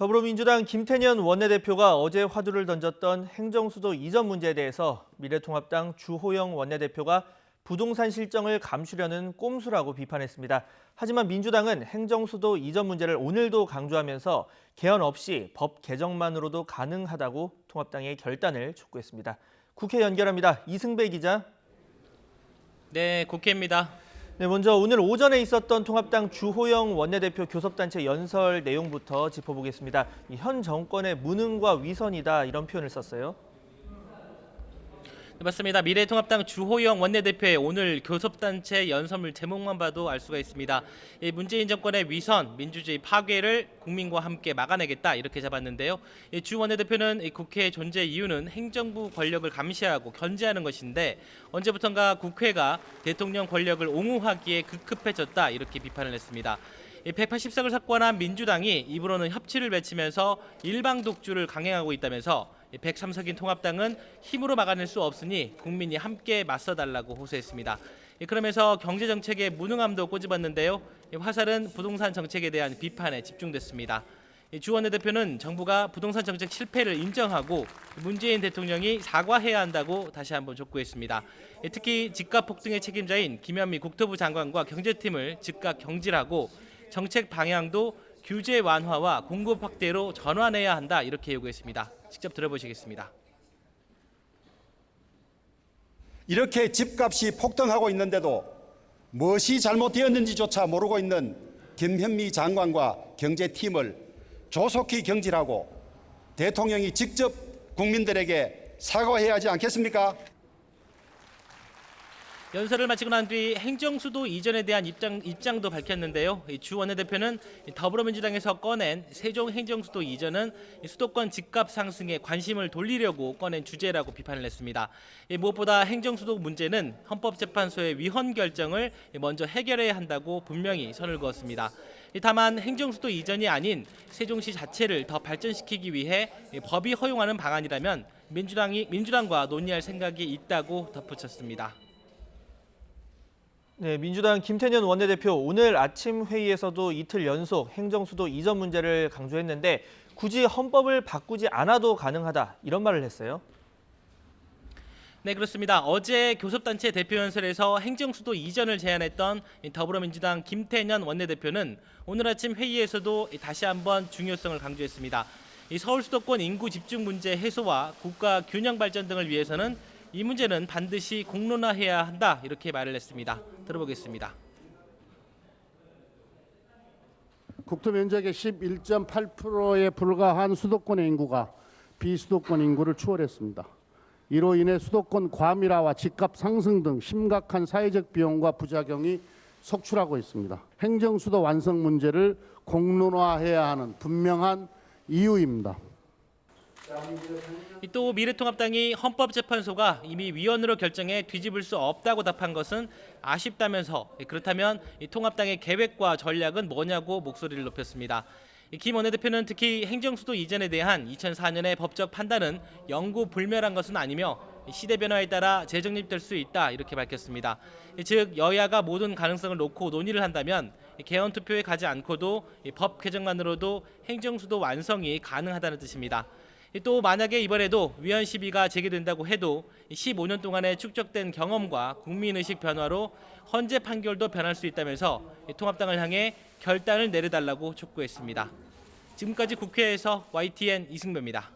더불어민주당 김태년 원내대표가 어제 화두를 던졌던 행정수도 이전 문제에 대해서 미래통합당 주호영 원내대표가 부동산 실정을 감추려는 꼼수라고 비판했습니다. 하지만 민주당은 행정수도 이전 문제를 오늘도 강조하면서 개헌 없이 법 개정만으로도 가능하다고 통합당의 결단을 촉구했습니다. 국회 연결합니다. 이승배 기자. 네, 국회입니다. 네, 먼저 오늘 오전에 있었던 통합당 주호영 원내대표 교섭단체 연설 내용부터 짚어보겠습니다. 현 정권의 무능과 위선이다 이런 표현을 썼어요. 네, 맞습니다. 미래통합당 주호영 원내대표의 오늘 교섭단체 연설문 제목만 봐도 알 수가 있습니다. 문재인 정권의 위선, 민주주의 파괴를 국민과 함께 막아내겠다 이렇게 잡았는데요. 주 원내대표는 국회의 존재 이유는 행정부 권력을 감시하고 견제하는 것인데 언제부턴가 국회가 대통령 권력을 옹호하기에 급급해졌다 이렇게 비판을 했습니다. 180석을 석권한 민주당이 입으로는 협치를 외치면서 일방 독주를 강행하고 있다면서 103석인 통합당은 힘으로 막아낼 수 없으니 국민이 함께 맞서달라고 호소했습니다. 그러면서 경제정책의 무능함도 꼬집었는데요. 화살은 부동산 정책에 대한 비판에 집중됐습니다. 주 원내대표는 정부가 부동산 정책 실패를 인정하고 문재인 대통령이 사과해야 한다고 다시 한번 촉구했습니다. 특히 집값 폭등의 책임자인 김현미 국토부 장관과 경제팀을 즉각 경질하고 정책 방향도 규제 완화와 공급 확대로 전환해야 한다 이렇게 요구했습니다. 직접 들어보시겠습니다. 이렇게 집값이 폭등하고 있는데도 무엇이 잘못되었는지조차 모르고 있는 김현미 장관과 경제팀을 조속히 경질하고 대통령이 직접 국민들에게 사과해야 하지 않겠습니까? 연설을 마치고 난 뒤 행정수도 이전에 대한 입장도 밝혔는데요. 주 원내대표는 더불어민주당에서 꺼낸 세종 행정수도 이전은 수도권 집값 상승에 관심을 돌리려고 꺼낸 주제라고 비판을 했습니다. 무엇보다 행정수도 문제는 헌법재판소의 위헌 결정을 먼저 해결해야 한다고 분명히 선을 그었습니다. 다만 행정수도 이전이 아닌 세종시 자체를 더 발전시키기 위해 법이 허용하는 방안이라면 민주당과 논의할 생각이 있다고 덧붙였습니다. 네, 민주당 김태년 원내대표 오늘 아침 회의에서도 이틀 연속 행정수도 이전 문제를 강조했는데 굳이 헌법을 바꾸지 않아도 가능하다 이런 말을 했어요. 네, 그렇습니다. 어제 교섭단체 대표 연설에서 행정수도 이전을 제안했던 더불어민주당 김태년 원내대표는 오늘 아침 회의에서도 다시 한번 중요성을 강조했습니다. 서울 수도권 인구 집중 문제 해소와 국가 균형 발전 등을 위해서는 이 문제는 반드시 공론화해야 한다 이렇게 말을 했습니다. 들어보겠습니다. 국토 면적의 11.8%에 불과한 수도권의 인구가 비수도권 인구를 추월했습니다. 이로 인해 수도권 과밀화와 집값 상승 등 심각한 사회적 비용과 부작용이 속출하고 있습니다. 행정수도 완성 문제를 공론화해야 하는 분명한 이유입니다. 또 미래통합당이 헌법재판소가 이미 위헌으로 결정해 뒤집을 수 없다고 답한 것은 아쉽다면서 그렇다면 통합당의 계획과 전략은 뭐냐고 목소리를 높였습니다. 김 원내대표는 특히 행정수도 이전에 대한 2004년의 법적 판단은 영구불멸한 것은 아니며 시대 변화에 따라 재정립될 수 있다 이렇게 밝혔습니다. 즉 여야가 모든 가능성을 놓고 논의를 한다면 개헌 투표에 가지 않고도 법 개정만으로도 행정수도 완성이 가능하다는 뜻입니다. 또 만약에 이번에도 위헌 시비가 제기된다고 해도 15년 동안의 축적된 경험과 국민의식 변화로 헌재 판결도 변할 수 있다면서 통합당을 향해 결단을 내려달라고 촉구했습니다. 지금까지 국회에서 YTN 이승배입니다.